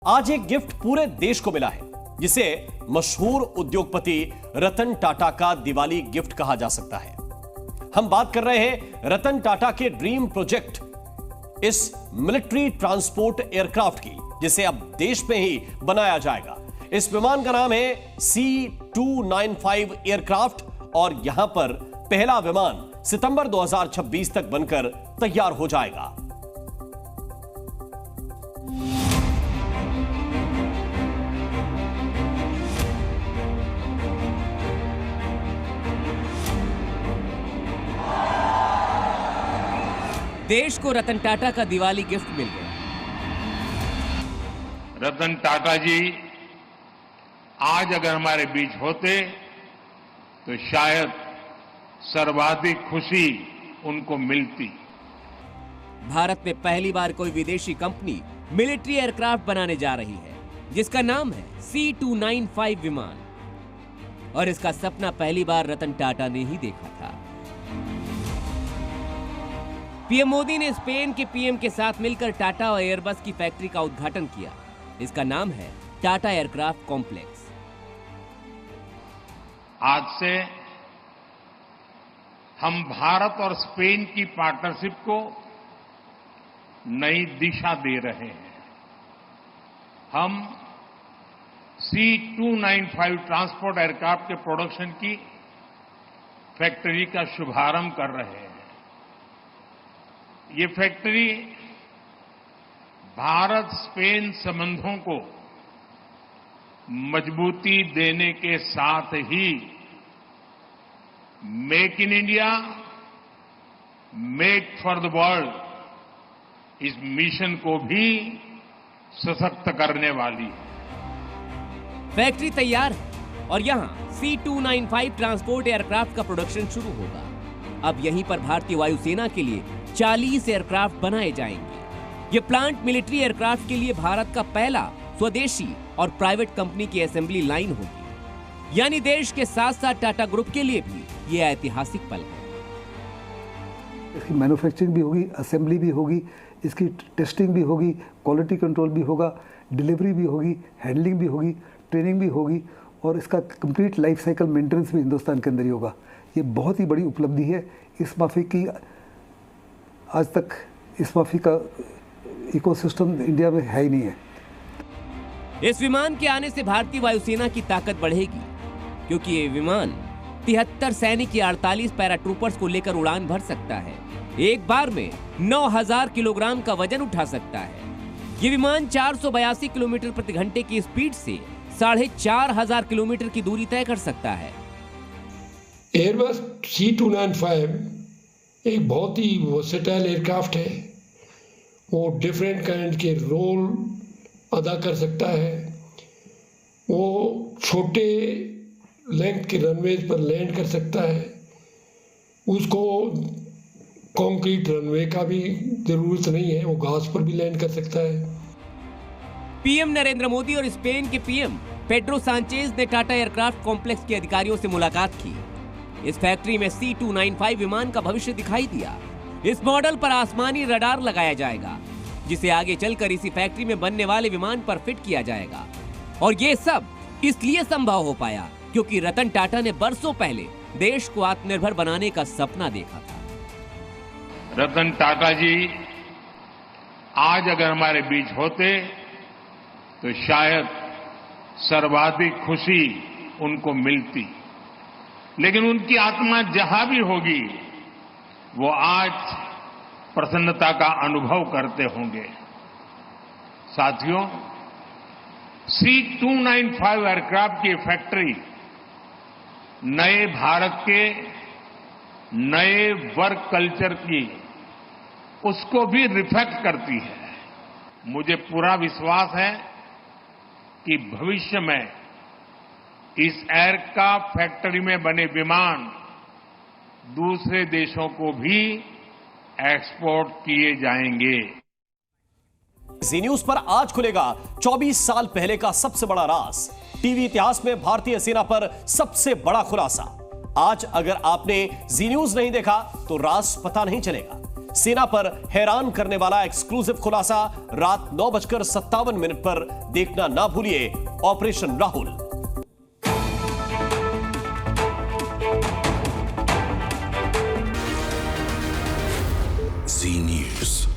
आज एक गिफ्ट पूरे देश को मिला है जिसे मशहूर उद्योगपति रतन टाटा का दिवाली गिफ्ट कहा जा सकता है। हम बात कर रहे हैं रतन टाटा के ड्रीम प्रोजेक्ट, इस मिलिट्री ट्रांसपोर्ट एयरक्राफ्ट की, जिसे अब देश में ही बनाया जाएगा। इस विमान का नाम है C-295 एयरक्राफ्ट और यहां पर पहला विमान सितंबर 2026 तक बनकर तैयार हो जाएगा। देश को रतन टाटा का दिवाली गिफ्ट मिल गया। रतन टाटा जी आज अगर हमारे बीच होते तो शायद सर्वाधिक खुशी उनको मिलती। भारत में पहली बार कोई विदेशी कंपनी मिलिट्री एयरक्राफ्ट बनाने जा रही है, जिसका नाम है C-295 विमान, और इसका सपना पहली बार रतन टाटा ने ही देखा था। पीएम मोदी ने स्पेन के पीएम के साथ मिलकर टाटा और एयरबस की फैक्ट्री का उद्घाटन किया। इसका नाम है टाटा एयरक्राफ्ट कॉम्प्लेक्स। आज से हम भारत और स्पेन की पार्टनरशिप को नई दिशा दे रहे हैं। हम C-295 ट्रांसपोर्ट एयरक्राफ्ट के प्रोडक्शन की फैक्ट्री का शुभारंभ कर रहे हैं। ये फैक्ट्री भारत स्पेन संबंधों को मजबूती देने के साथ ही make in India, make for the world इस मिशन को भी सशक्त करने वाली है। फैक्ट्री तैयार है और यहां C-295 ट्रांसपोर्ट एयरक्राफ्ट का प्रोडक्शन शुरू होगा। अब यहीं पर भारतीय वायुसेना के लिए 40 एयरक्राफ्ट बनाए जाएंगे। ये प्लांट मिलिट्री एयरक्राफ्ट के लिए भारत का पहला स्वदेशी और प्राइवेट कंपनी की असेंबली लाइन होगी। यानी देश के साथ साथ टाटा ग्रुप के लिए भी ये ऐतिहासिक पल है। इसकी मैन्युफैक्चरिंग भी होगी, असेंबली भी होगी, इसकी टेस्टिंग भी होगी, क्वालिटी कंट्रोल भी होगा, डिलीवरी भी होगी, हैंडलिंग भी होगी, ट्रेनिंग भी होगी और इसका कंप्लीट लाइफ साइकिल मेंटेनेंस भी हिंदुस्तान के अंदर ही होगा। ये बहुत ही बड़ी उपलब्धि है। इस माफी की आज तक इस माफी का इकोसिस्टम इंडिया में है ही नहीं है। इस विमान के आने से भारतीय वायुसेना की ताकत बढ़ेगी, क्योंकि ये विमान 73 सैनिक या 48 पैराट्रूपर्स को लेकर उड़ान भर सकता है। एक बार में 9000 किलोग्राम का वजन उठा सकता है। ये विमान 482 किलोमीटर प्रति घंटे की स्पीड से 4500 किलोमीटर की दूरी तय कर सकता है। एयरबस C-295 एक बहुत ही वर्सेटाइल एयरक्राफ्ट है। वो डिफरेंट काइंड के रोल अदा कर सकता है। वो छोटे लेंथ के रनवेज पर लैंड कर सकता है। उसको कंक्रीट रनवे का भी जरूरत नहीं है, वो घास पर भी लैंड कर सकता है। पीएम नरेंद्र मोदी और स्पेन के पीएम पेड्रो सांचेज ने टाटा एयरक्राफ्ट कॉम्प्लेक्स के अधिकारियों से मुलाकात की। इस फैक्ट्री में C-295 विमान का भविष्य दिखाई दिया। इस मॉडल पर आसमानी रडार लगाया जाएगा, जिसे आगे चलकर इसी फैक्ट्री में बनने वाले विमान पर फिट किया जाएगा। और ये सब इसलिए संभव हो पाया क्योंकि रतन टाटा ने बरसों पहले देश को आत्मनिर्भर बनाने का सपना देखा था। रतन टाटा जी आज अगर हमारे बीच होते तो शायद सर्वाधिक खुशी उनको मिलती। लेकिन उनकी आत्मा जहां भी होगी, वो आज प्रसन्नता का अनुभव करते होंगे। साथियों, C-295 एयरक्राफ्ट की फैक्ट्री नए भारत के नए वर्क कल्चर की उसको भी रिफ्लेक्ट करती है। मुझे पूरा विश्वास है कि भविष्य में इस एयरक्राफ्ट फैक्ट्री में बने विमान दूसरे देशों को भी एक्सपोर्ट किए जाएंगे। जी न्यूज पर आज खुलेगा 24 साल पहले का सबसे बड़ा राज। टीवी इतिहास में भारतीय सेना पर सबसे बड़ा खुलासा। आज अगर आपने जी न्यूज नहीं देखा तो राज पता नहीं चलेगा। सेना पर हैरान करने वाला एक्सक्लूसिव खुलासा रात 9:57 पर देखना ना भूलिए ऑपरेशन राहुल। Z News.